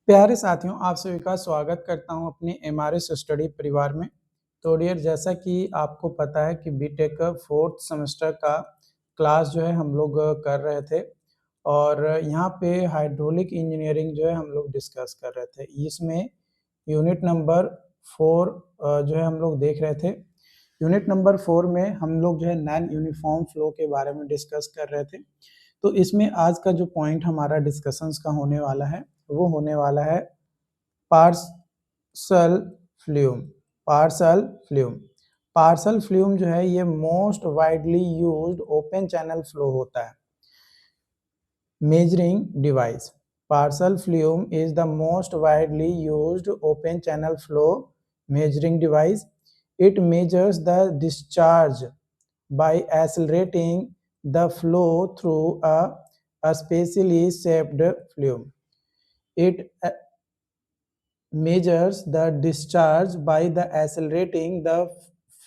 प्यारे साथियों, आप सभी का स्वागत करता हूं अपने एमआरएस स्टडी परिवार में। तो डियर, जैसा कि आपको पता है कि बीटेक का 4th सेमेस्टर का क्लास जो है हम लोग कर रहे थे और यहाँ पे हाइड्रोलिक इंजीनियरिंग जो है हम लोग डिस्कस कर रहे थे। इसमें यूनिट नंबर 4 जो है हम लोग देख रहे थे। यूनिट नंबर 4 में हम लोग जो है नॉन यूनिफॉर्म फ्लो के बारे में डिस्कस कर रहे थे। तो इसमें आज का जो पॉइंट हमारा डिस्कशंस का होने वाला है वो होने वाला है parcel flume. Parcel flume parcel flume जो है ये most widely used open channel flow होता है। Measuring device, parcel flume is the most widely used open channel flow measuring device. It measures the discharge by accelerating the flow through a specially shaped flume. It measures the discharge by the accelerating the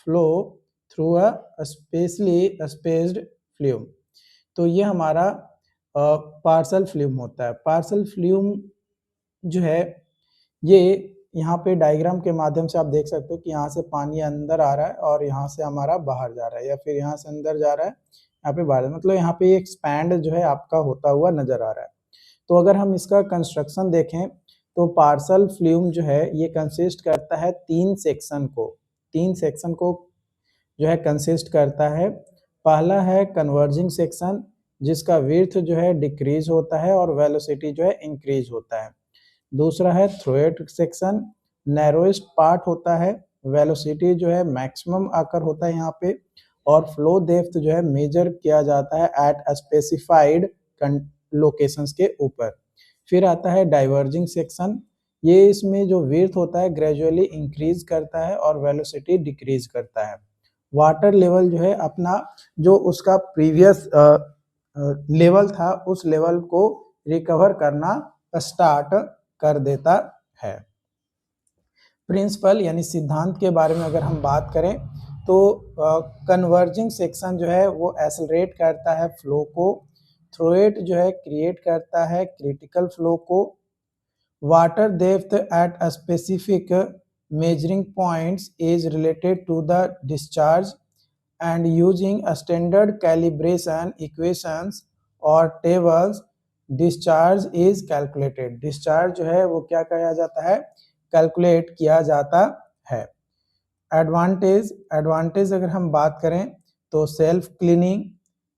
flow through a specially spaced flume. तो ये हमारा parcel flume होता है। Parcel flume जो है ये यहाँ पे डायग्राम के माध्यम से आप देख सकते हो कि यहाँ से पानी अंदर आ रहा है और यहाँ से हमारा बाहर जा रहा है, या फिर यहाँ से अंदर जा रहा है, यहाँ पे बाहर, मतलब यहाँ पे एक्सपैंड जो है आपका होता हुआ नजर आ रहा है। तो अगर हम इसका कंस्ट्रक्शन देखें तो पार्सल फ्लूम जो है ये कंसिस्ट करता है तीन सेक्शन को जो है कंसिस्ट करता है। पहला है कन्वर्जिंग सेक्शन, जिसका विड्थ जो है डिक्रीज होता है और वेलोसिटी जो है इंक्रीज होता है। दूसरा है थ्रोएट सेक्शन, नैरोएस्ट पार्ट होता है, वेलोसिटी जो है मैक्सिमम आकर होता है यहाँ पे, और फ्लो डेप्थ जो है मेजर किया जाता है एट स्पेसिफाइड लोकेशंस के ऊपर। फिर आता है डाइवर्जिंग सेक्शन, ये इसमें जो विड्थ होता है ग्रेजुअली इंक्रीज करता है और वेलोसिटी डिक्रीज करता है। वाटर लेवल जो है अपना जो उसका प्रीवियस लेवल था उस लेवल को रिकवर करना स्टार्ट कर देता है। प्रिंसिपल यानी सिद्धांत के बारे में अगर हम बात करें तो कन्वर्जिंग सेक्शन जो है वो एक्सेलरेट करता है फ्लो को, थ्रोएट जो है क्रिएट करता है क्रिटिकल फ्लो को, water depth at a specific measuring points is related to the discharge, and using a standard calibration equations or tables discharge is calculated. discharge जो है वो क्या किया जाता है, कैलकुलेट किया जाता है। एडवांटेज अगर हम बात करें तो self cleaning,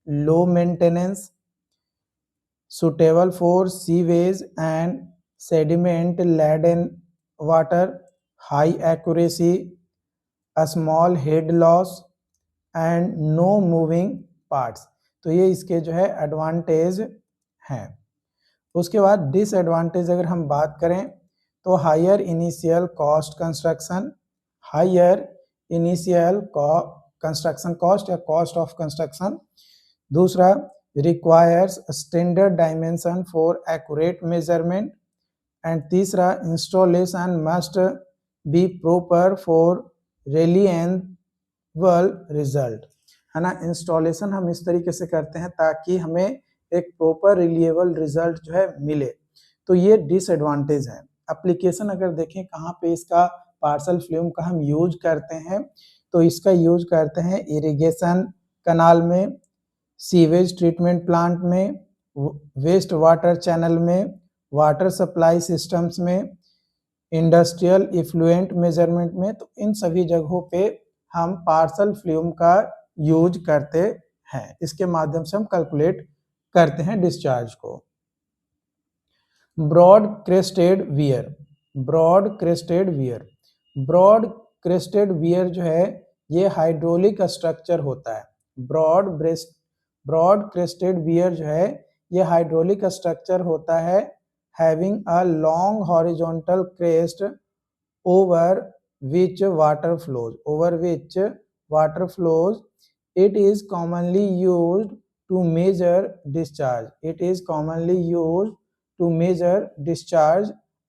low maintenance, suitable for sewage and sediment laden water, high accuracy, a small head loss and no moving parts। तो ये इसके जो है एडवांटेज हैं। उसके बाद डिसएडवांटेज अगर हम बात करें तो higher initial cost construction, higher initial construction cost या कॉस्ट ऑफ कंस्ट्रक्शन। दूसरा, requires standard dimension for accurate measurement, and तीसरा, installation must be proper for reliable result, है ना। इंस्टॉलेशन हम इस तरीके से करते हैं ताकि हमें एक प्रॉपर रिलिएबल रिजल्ट जो है मिले। तो ये डिसएडवांटेज है। एप्लीकेशन अगर देखें कहाँ पे इसका पार्सल फ्लूम का हम यूज करते हैं, तो इसका यूज करते हैं इरिगेशन कनाल में, सीवेज ट्रीटमेंट प्लांट में, वेस्ट वाटर चैनल में, वाटर सप्लाई सिस्टम्स में, इंडस्ट्रियल इफ्लुएंट मेजरमेंट में। तो इन सभी जगहों पे हम पार्सल फ्लूम का यूज करते हैं। इसके माध्यम से हम कैलकुलेट करते हैं डिस्चार्ज को। Broad crested weir, broad crested weir, broad crested weir जो है ये हाइड्रोलिक स्ट्रक्चर होता है। ब्रॉड क्रेस्टेड वियर जो है ये हाइड्रोलिक स्ट्रक्चर होता है, having a long horizontal crest over which water flows. It is commonly used to measure discharge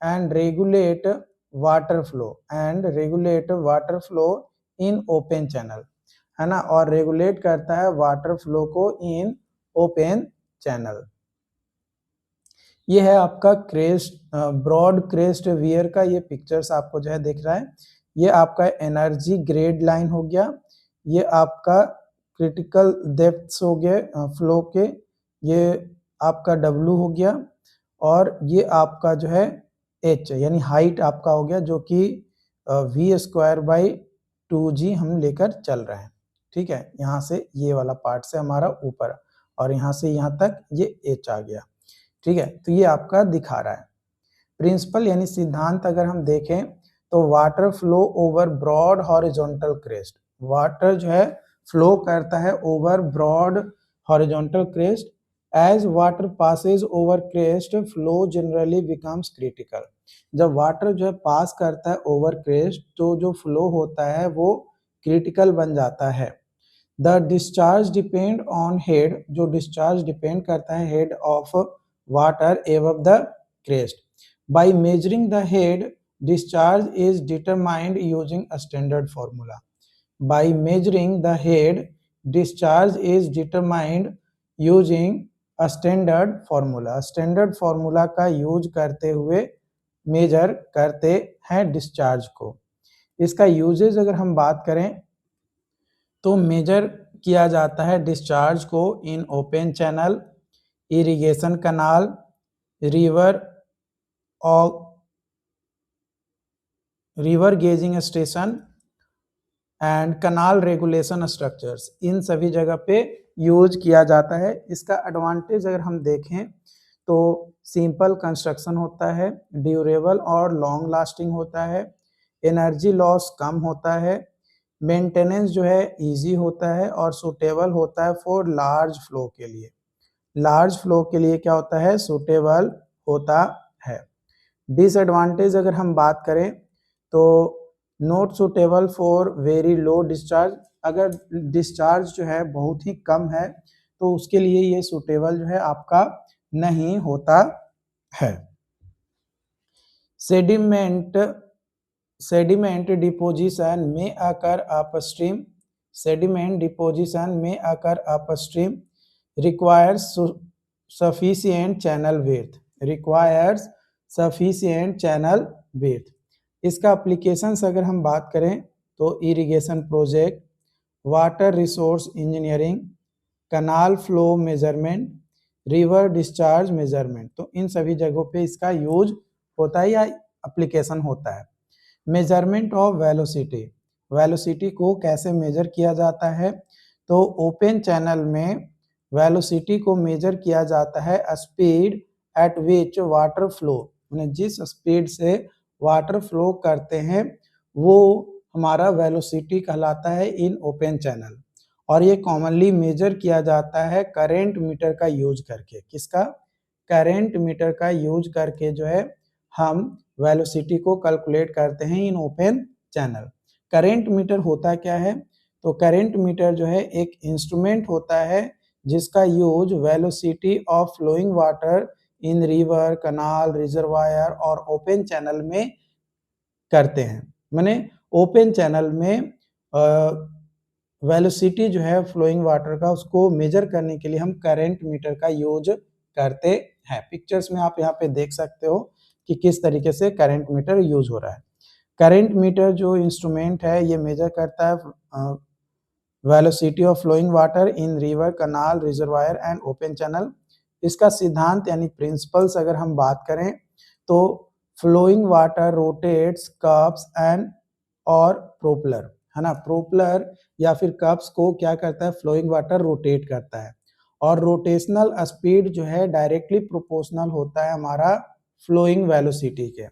and regulate water flow in open channel, है ना, और रेगुलेट करता है वाटर फ्लो को इन ओपन चैनल। ये है आपका क्रेस्ट, ब्रॉड क्रेस्ट वियर का ये पिक्चर्स आपको जो है दिख रहा है। ये आपका एनर्जी ग्रेड लाइन हो गया, ये आपका क्रिटिकल डेप्थ्स हो गए फ्लो के, ये आपका W हो गया, और ये आपका जो है H यानी हाइट आपका हो गया, जो कि V²/2G हम लेकर चल रहे हैं। ठीक है, यहाँ से ये वाला पार्ट से हमारा ऊपर, और यहाँ से यहाँ तक ये H आ गया। ठीक है, तो ये आपका दिखा रहा है। प्रिंसिपल यानी सिद्धांत अगर हम देखें तो water flow over broad horizontal crest, water जो है फ्लो करता है over broad horizontal crest. As water passes over crest flow generally becomes critical. जब वाटर जो है पास करता है ओवर क्रेस्ट तो जो फ्लो होता है वो क्रिटिकल बन जाता है। The discharge depend on head, जो डिस्चार्ज डिपेंड करता है head of water above the crest. By measuring the head, discharge is determined using a standard formula. By measuring the head, discharge is determined using a standard formula. Standard formula का use करते हुए major करते हैं discharge को। इसका usage अगर हम बात करें तो मेजर किया जाता है डिस्चार्ज को in open channel, irrigation canal, river और river gauging station and canal regulation structures, इन सभी जगह पे यूज किया जाता है। इसका एडवांटेज अगर हम देखें तो सिंपल कंस्ट्रक्शन होता है, ड्यूरेबल और लॉन्ग लास्टिंग होता है, एनर्जी लॉस कम होता है, मेंटेनेंस जो है इजी होता है और सूटेबल होता है फॉर लार्ज फ्लो के लिए। लार्ज फ्लो के लिए क्या होता है, सूटेबल होता है। डिसएडवांटेज अगर हम बात करें तो not suitable for very low discharge, अगर डिस्चार्ज जो है बहुत ही कम है तो उसके लिए ये सूटेबल जो है आपका नहीं होता है। सेडिमेंट डिपोजिशन में अकर अपस्ट्रीम, सेडिमेंट डिपोजिशन में occur upstream requires sufficient channel width, requires sufficient channel width। इसका एप्लीकेशंस अगर हम बात करें तो irrigation project, water resource engineering, canal flow measurement, river discharge measurement, तो इन सभी जगहों पे इसका यूज होता है या एप्लीकेशन होता है। मेजरमेंट ऑफ वेलोसिटी, वेलोसिटी को कैसे मेजर किया जाता है, तो ओपन चैनल में वेलोसिटी को मेजर किया जाता है speed at which water flow, जिस स्पीड से वाटर फ्लो करते हैं वो हमारा वेलोसिटी कहलाता है इन ओपन चैनल। और ये कॉमनली मेजर किया जाता है करंट मीटर का यूज करके। किसका, करंट मीटर का यूज करके जो है हम वेलोसिटी को कैलकुलेट करते हैं इन ओपन चैनल। करंट मीटर होता क्या है, तो करंट मीटर जो है एक इंस्ट्रूमेंट होता है जिसका use velocity of flowing water in river, canal, reservoir और ओपन चैनल में करते हैं। माने ओपन चैनल में वेलोसिटी जो है फ्लोइंग वाटर का उसको मेजर करने के लिए हम करंट मीटर का यूज करते हैं। पिक्चर्स में आप यहाँ पे देख सकते हो कि किस तरीके से करंट मीटर यूज हो रहा है। करंट मीटर जो इंस्ट्रूमेंट है ये मेजर करता है velocity of flowing water in river, canal, reservoir and open channel. इसका सिद्धांत यानी प्रिंसिपल्स अगर हम बात करें तो flowing water rotates cups and और प्रोपलर, है ना, प्रोपलर या फिर कप्स को क्या करता है, फ्लोइंग वाटर रोटेट करता है। और रोटेशनल स्पीड जो है डायरेक्टली प्रोपोर्शनल होता है हमारा फ्लोइंग वेलोसिटी के।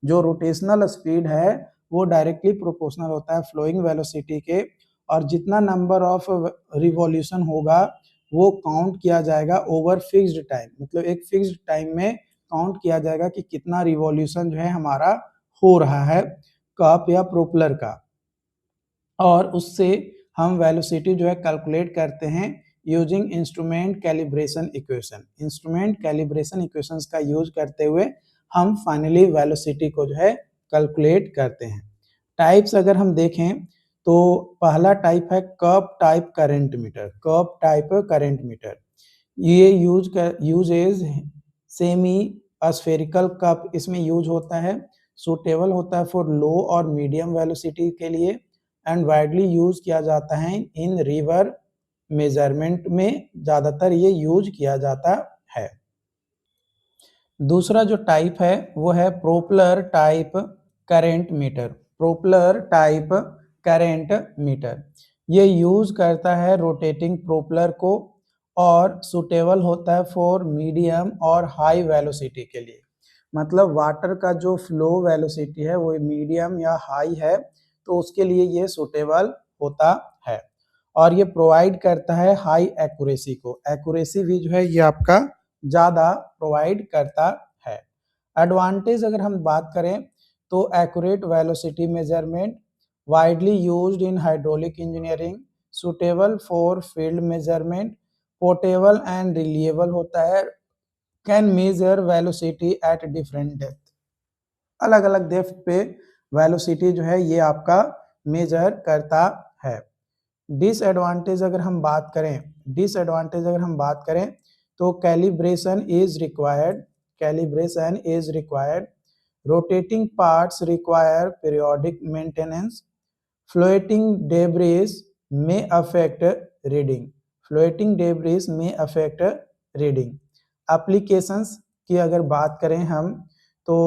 जो रोटेशनल स्पीड है वो डायरेक्टली प्रोपोर्शनल होता है फ्लोइंग वेलोसिटी के, और जितना नंबर ऑफ रिवॉल्यूशन होगा वो काउंट किया जाएगा ओवर फिक्स्ड टाइम, मतलब एक फिक्स्ड टाइम में काउंट किया जाएगा कि कितना रिवॉल्यूशन जो है हमारा हो रहा है कप या प्रोपलर का, और उससे हम वेलोसिटी जो है कैलकुलेट करते हैं using instrument calibration equation. Instrument calibration equations का यूज करते हुए हम फाइनली वेलोसिटी को जो है कैलकुलेट करते हैं। टाइप्स अगर हम देखें तो पहला टाइप है cup type current meter. Cup type current meter ये यूजेज सेमी स्फेरिकल कप इसमें यूज होता है, सूटेबल होता है फॉर लो और मीडियम वेलोसिटी के लिए, एंड वाइडली यूज किया जाता है इन रिवर मेजरमेंट में, ज़्यादातर ये यूज किया जाता है। दूसरा जो टाइप है वो है propeller type current meter. Propeller type current meter ये यूज करता है रोटेटिंग प्रोपलर को और सुटेबल होता है फॉर मीडियम और हाई वेलोसिटी के लिए। मतलब वाटर का जो फ्लो वेलोसिटी है वो मीडियम या हाई है तो उसके लिए ये सुटेबल होता है, और ये प्रोवाइड करता है हाई एक्यूरेसी को। एक्यूरेसी भी जो है ये आपका ज़्यादा प्रोवाइड करता है। एडवांटेज अगर हम बात करें तो accurate velocity measurement, widely used in hydraulic engineering, suitable for field measurement, portable and reliable होता है, can measure velocity at different depth. अलग अलग डेप्थ पे वेलोसिटी जो है ये आपका मेजर करता है। डिसएडवांटेज अगर हम बात करें तो calibration is required, rotating parts require periodic maintenance, floating debris में अफेक्ट रीडिंग। एप्लीकेशंस की अगर बात करें हम तो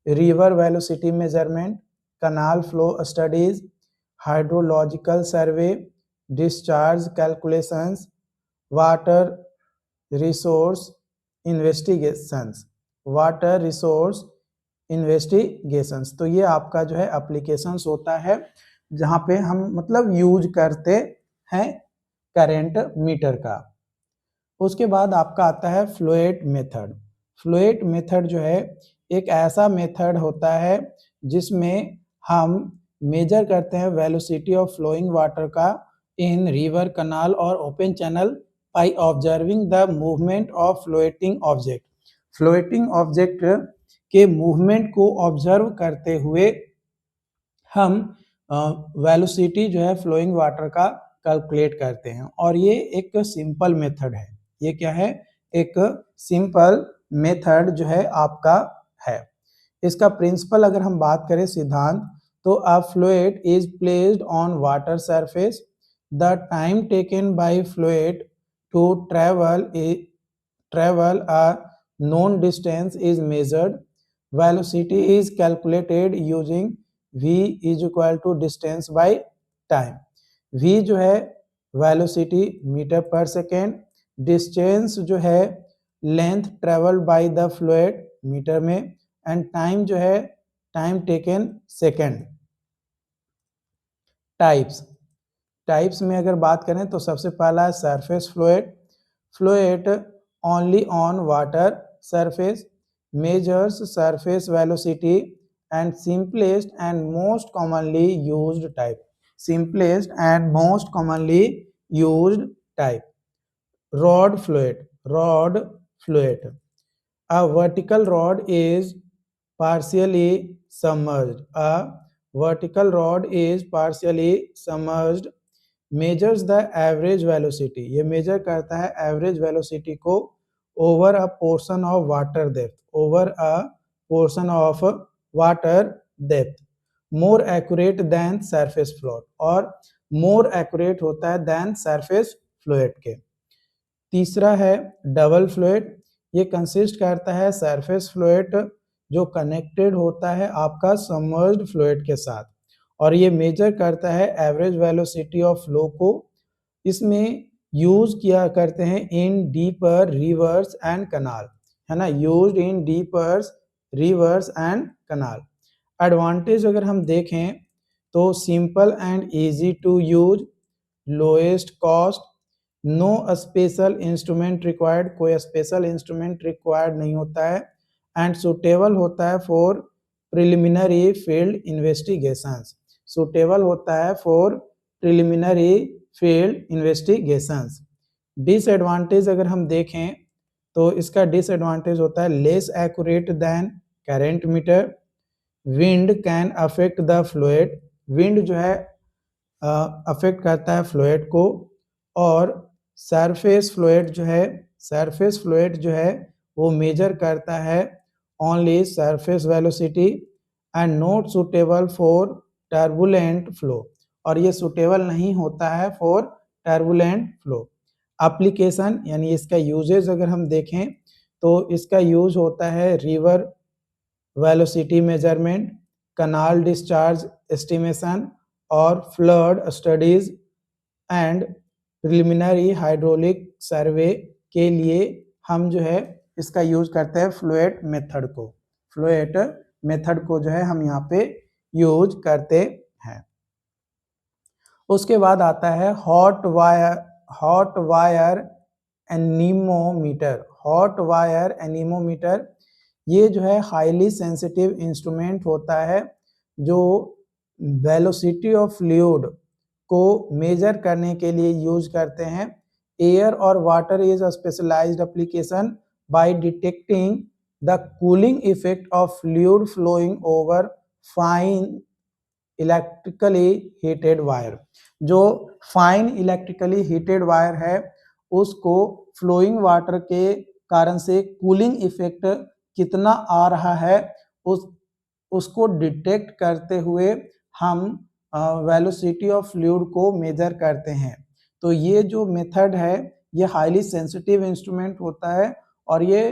river velocity measurement, canal flow studies, hydrological survey, discharge calculations, water resource investigations. तो ये आपका जो है एप्लीकेशंस होता है जहाँ पे हम मतलब यूज करते हैं करंट मीटर का। उसके बाद आपका आता है फ्लूइड मेथड जो है एक ऐसा मेथड होता है जिसमें हम मेजर करते हैं वेलोसिटी ऑफ फ्लोइंग वाटर का इन रिवर, कनाल और open channel by observing the movement of floating object के मूवमेंट को ऑब्जर्व करते हुए हम वेलोसिटी जो है फ्लोइंग वाटर का कैलकुलेट करते हैं। और ये एक सिंपल मेथड है। ये क्या है? एक सिंपल मेथड जो है आपका है। इसका प्रिंसिपल अगर हम बात करें, सिद्धांत, तो a fluid is placed on water surface, the time taken by fluid to travel a known distance is measured, velocity is calculated using v is equal to distance by time। v जो है velocity metre per second, distance जो है length travel by the fluid metre में, and time जो है time taken second. Types में अगर बात करें तो सबसे पहला है surface fluid only on water surface, measures surface velocity, and simplest and most commonly used type rod fluid। A vertical rod is partially submerged, measures the average velocity। ये measure करता है एवरेज वेलोसिटी को over a portion of water depth, more accurate then surface float, और more accurate होता है then surface fluid के। तीसरा है डबल फ्लूइड। ये कंसिस्ट करता है सरफेस फ्लूइड जो कनेक्टेड होता है आपका सबमर्ज्ड फ्लूइड के साथ, और ये मेजर करता है एवरेज वेलोसिटी ऑफ फ्लो को। इसमें यूज किया करते हैं in deeper rivers and canal, है ना, used in deeper rivers and canal. Advantage अगर हम देखें तो simple and easy to use, lowest cost, no special instrument required, कोई स्पेशल इंस्ट्रूमेंट रिक्वायर्ड नहीं होता है, एंड सुटेबल होता है for preliminary field investigations, suitable होता है for preliminary field investigations. Disadvantage अगर हम देखें तो इसका डिसएडवांटेज होता है less accurate than current meter, wind can affect the fluid, wind जो है अफेक्ट करता है फ्लूइड को, और सरफेस फ्लूइड जो है वो मेजर करता है only surface velocity and not suitable for turbulent flow, और ये सुटेबल नहीं होता है फॉर टर्बुलेंट फ्लो। एप्लीकेशन यानी इसका यूजेज अगर हम देखें तो इसका यूज होता है river velocity measurement, canal discharge estimation और flood studies and preliminary hydraulic survey के लिए हम जो है इसका यूज करते हैं फ्लूइड मेथड को। फ्लूइड मेथड को जो है हम यहाँ पे यूज करते हैं। उसके बाद आता है hot wire anemometer. Hot wire anemometer ये जो है हाईली सेंसिटिव इंस्ट्रूमेंट होता है जो वेलोसिटी ऑफ फ्लूइड को मेजर करने के लिए यूज करते हैं। एयर और water is a specialised application by detecting the cooling effect of fluid flowing over fine electrically heated wire. जो फाइन इलेक्ट्रिकली हीटेड वायर है उसको फ्लोइंग वाटर के कारण से कूलिंग इफेक्ट कितना आ रहा है उसको डिटेक्ट करते हुए हम वेलोसिटी ऑफ फ्लूइड को मेजर करते हैं। तो ये जो मेथड है ये हाईली सेंसिटिव इंस्ट्रूमेंट होता है और ये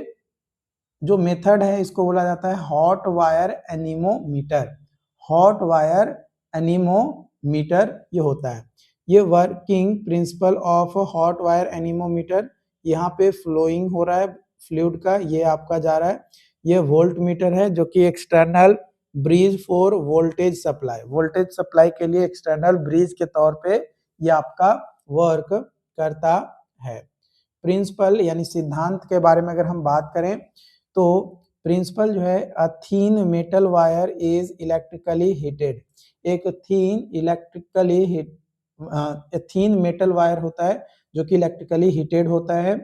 जो मेथड है इसको बोला जाता है hot wire anemometer. Hot wire anemometer ये होता है। ये working principle of hot wire anemometer, यहाँ पे फ्लोइंग हो रहा है फ्लूइड का, ये आपका जा रहा है। ये वोल्ट मीटर है जो कि external bridge for voltage supply, voltage supply के लिए एक्सटर्नल ब्रिज के तौर पे ये आपका वर्क करता है। प्रिंसिपल यानी सिद्धांत के बारे में अगर हम बात करें तो प्रिंसिपल जो है a thin metal wire is electrically heated. एक थीन मेटल वायर होता है जो कि इलेक्ट्रिकली हीटेड होता है।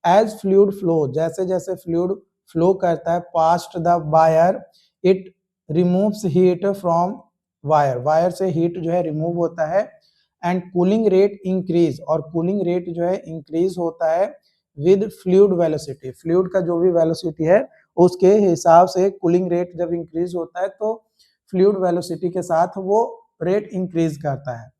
एज फ्लूइड फ्लो, जैसे जैसे फ्लूइड फ्लो करता है past the wire it removes heat from wire, wire से हीट जो है रिमूव होता है। एंड कूलिंग रेट इंक्रीज, और कूलिंग रेट जो है इंक्रीज होता है विद फ्लूइड वेलोसिटी। फ्लूइड का जो भी वेलोसिटी है उसके हिसाब से कूलिंग रेट जब इंक्रीज होता है तो फ्लूइड वेलोसिटी के साथ वो रेट इंक्रीज करता है।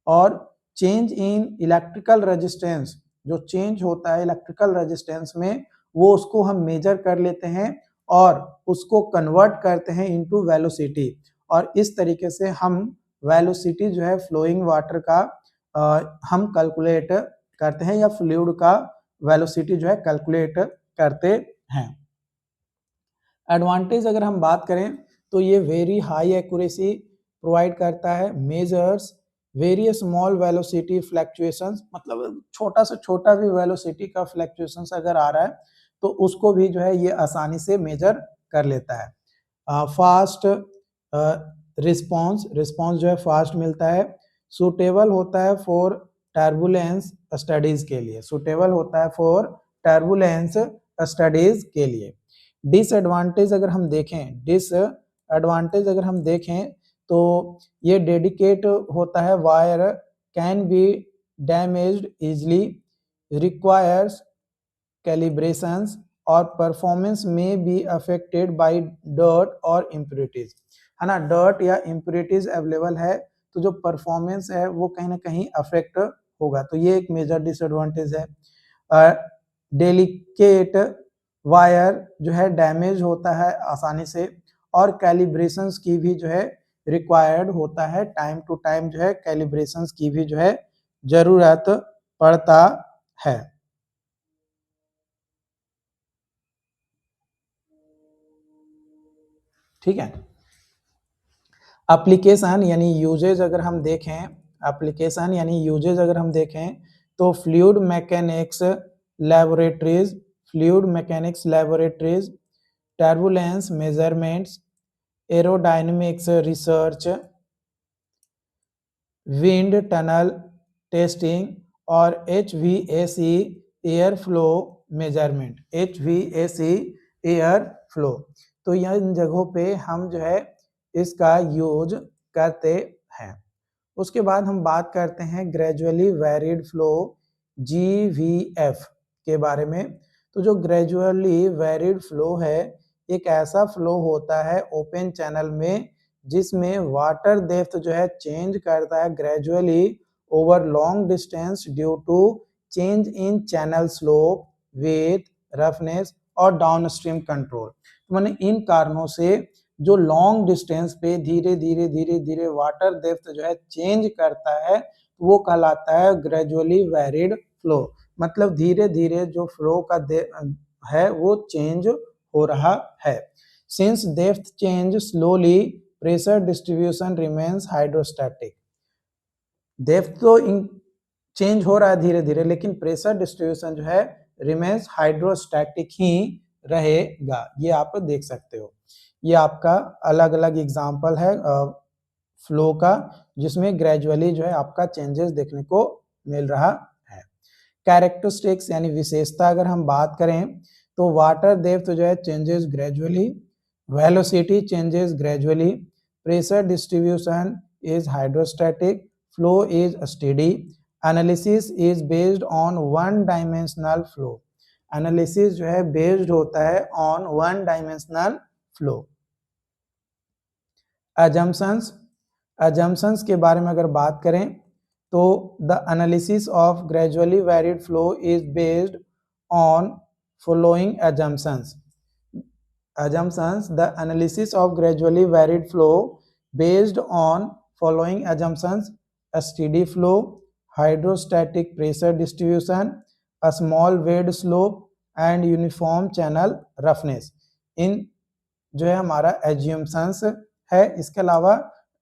और चेंज इन इलेक्ट्रिकल रेजिस्टेंस, जो चेंज होता है इलेक्ट्रिकल रेजिस्टेंस में वो उसको हम मेजर कर लेते हैं और उसको कन्वर्ट करते हैं इनटू वेलोसिटी, और इस तरीके से हम वेलोसिटी जो है फ्लोइंग वाटर का हम कैलकुलेट करते हैं या फ्लूइड का वेलोसिटी जो है कैलकुलेट करते हैं। एडवांटेज अगर हम बात करें तो ये वेरी हाई एक्यूरेसी प्रोवाइड करता है, measures very small velocity fluctuations, मतलब छोटा से छोटा भी वेलोसिटी का फ्लक्चुएशंस अगर आ रहा है तो उसको भी जो है ये आसानी से मेजर कर लेता है। फास्ट रिस्पांस जो है फास्ट मिलता है। सूटेबल होता है फॉर टर्बुलेंस स्टडीज के लिए, सूटेबल होता है फॉर टर्बुलेंस स्टडीज के लिए। डिसएडवांटेज अगर हम देखें तो ये डेडिकेट होता है, wire can be damaged easily, requires calibrations और परफॉर्मेंस में बी अफेक्टेड बाय डर्ट और इम्प्योरिटीज, है ना। डर्ट या इम्प्योरिटीज अवेलेबल है तो जो परफॉर्मेंस है वो कहीं ना कहीं अफेक्ट होगा, तो ये एक मेजर डिसएडवांटेज है। डेलिकेट वायर जो है डैमेज होता है आसानी से, और कैलिब्रेशंस की भी जो है रिक्वायर्ड होता है, टाइम टू टाइम जो है कैलिब्रेशंस की भी जो है जरूरत पड़ता है। ठीक है। एप्लीकेशन यानी यूजेज अगर हम देखें तो fluid mechanics laboratories, turbulence measurements, aerodynamics research, wind tunnel testing और HVAC air flow measurement, HVAC air flow, तो इन जगहों पे हम जो है इसका यूज करते हैं। उसके बाद हम बात करते हैं ग्रेजुअली वेरिड फ्लो GVF के बारे में। तो जो ग्रेजुअली वेरिड फ्लो है एक ऐसा फ्लो होता है ओपन चैनल में जिसमें वाटर डेप्थ जो है चेंज करता है gradually over long distance due to change in channel slope, width, roughness और डाउनस्ट्रीम कंट्रोल। मैंने इन कारणों से जो लॉन्ग डिस्टेंस पे धीरे धीरे धीरे धीरे वाटर डेप्थ जो है चेंज करता है वो कहलाता है ग्रेजुअली वेरिड फ्लो। मतलब धीरे धीरे जो फ्लो का है वो चेंज हो रहा है। Since depth change slowly pressure distribution remains hydrostatic. Depth तो चेंज हो रहा है धीरे धीरे लेकिन प्रेशर डिस्ट्रीब्यूशन जो है रिमेन्स हाइड्रोस्टैटिक ही रहेगा। ये आप देख सकते हो। ये आपका अलग अलग एग्जांपल है फ्लो का जिसमें ग्रेजुअली जो है आपका चेंजेस देखने को मिल रहा है। कैरेक्टरिस्टिक्स यानी विशेषता अगर हम बात करें तो वाटर डेप्थ जो है changes gradually, velocity changes gradually, pressure distribution is hydrostatic, flow is steady, analysis is based on one dimensional flow. Analysis जो है बेस्ड होता है on one dimensional flow. Assumptions के बारे में अगर बात करें तो the analysis of gradually varied flow is based on following assumptions. The analysis of gradually varied flow based on following assumptions: a steady flow, hydrostatic pressure distribution, a small wade slope and uniform channel roughness। इन जो है हमारा assumptions है। इसके अलावा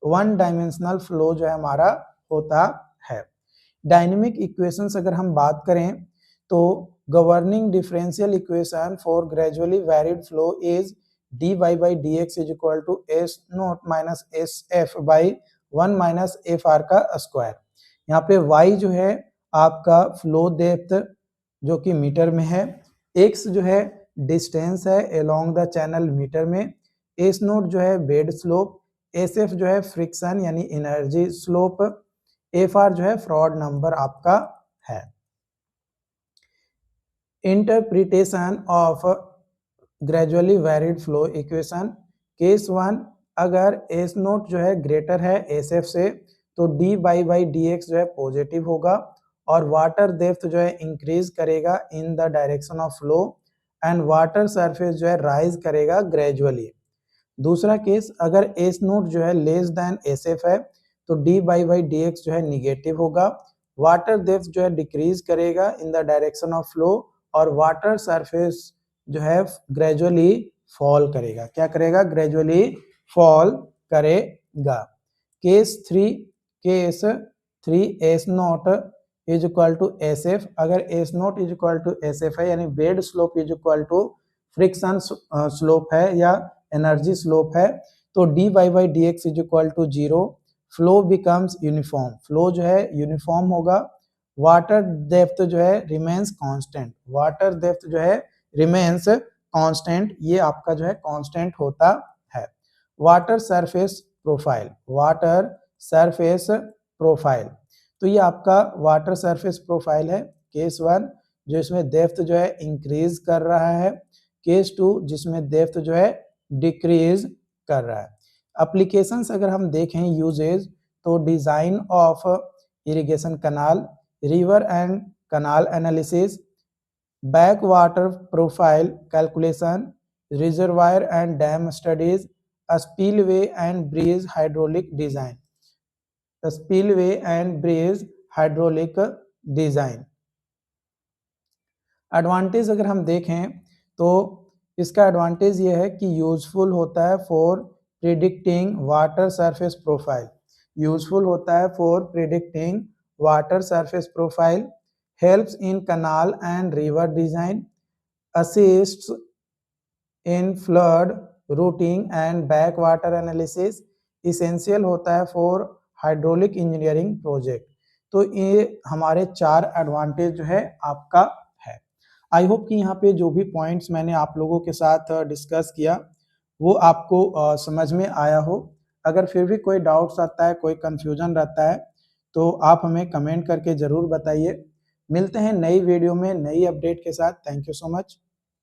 one dimensional flow जो है हमारा होता है। डायनेमिक इक्वेशंस अगर हम बात करें तो governing differential equation for gradually varied flow is dy by dx is equal to S naught minus S F by 1 minus F R का स्क्वायर। यहाँ पे y जो है आपका फ्लो डेप्थ जो कि मीटर में है, x जो है डिस्टेंस है अलोंग द चैनल मीटर में, एस नोट जो है बेड स्लोप, एस एफ जो है फ्रिक्शन यानी एनर्जी स्लोप, एफ आर जो है फ्रॉड नंबर आपका है। Interpretation of gradually varied flow equation. Case 1 अगर एस नोट जो है ग्रेटर है एस एफ से तो डी बाई डी एक्स जो है पॉजिटिव होगा और वाटर डेप्थ जो है इंक्रीज करेगा in the direction of flow and water surface जो है राइज करेगा ग्रेजुअली। दूसरा केस अगर एस नोट जो है लेस देन एस एफ है तो डी बाई डी एक्स जो है निगेटिव होगा, वाटर डेप्थ जो है डिक्रीज करेगा in the direction of flow और वाटर सरफेस जो है ग्रेजुअली फॉल करेगा। क्या करेगा? ग्रेजुअली फॉल करेगा। Case 3 S naught is equal to S F. अगर S naught is equal to S F है यानी bed slope is equal to friction slope है या एनर्जी स्लोप है तो D by D X is equal to 0, flow becomes uniform. Flow जो है uniform होगा। वाटर डेप्थ जो है रिमेन्स कांस्टेंट। वाटर डेप्थ जो है रिमेन्स कांस्टेंट, ये आपका जो है कांस्टेंट होता है। Water surface profile. Water surface profile तो ये आपका वाटर सरफेस प्रोफाइल है। केस 1 जो इसमें डेप्थ जो है इंक्रीज कर रहा है, केस 2 जिसमें डेप्थ जो है डिक्रीज कर रहा है। एप्लीकेशंस अगर हम देखें यूजेज तो design of irrigation canal, river and canal analysis, back water profile calculation, reservoir and dam studies, spillway and bridge hydraulic design. Spillway and bridge hydraulic design. Advantage अगर हम देखें तो इसका एडवांटेज ये है कि यूजफुल होता है for predicting water surface profile. Useful होता है for predicting water surface profile, helps in canal and river design, assists in flood routing and backwater analysis, essential होता है for hydraulic engineering project। तो ये हमारे 4 एडवांटेज जो है आपका है। आई होप कि यहाँ पे जो भी पॉइंट्स मैंने आप लोगों के साथ डिस्कस किया वो आपको समझ में आया हो। अगर फिर भी कोई डाउट्स आता है, कोई कंफ्यूजन रहता है तो आप हमें कमेंट करके ज़रूर बताइए। मिलते हैं नई वीडियो में नई अपडेट के साथ। Thank you so much.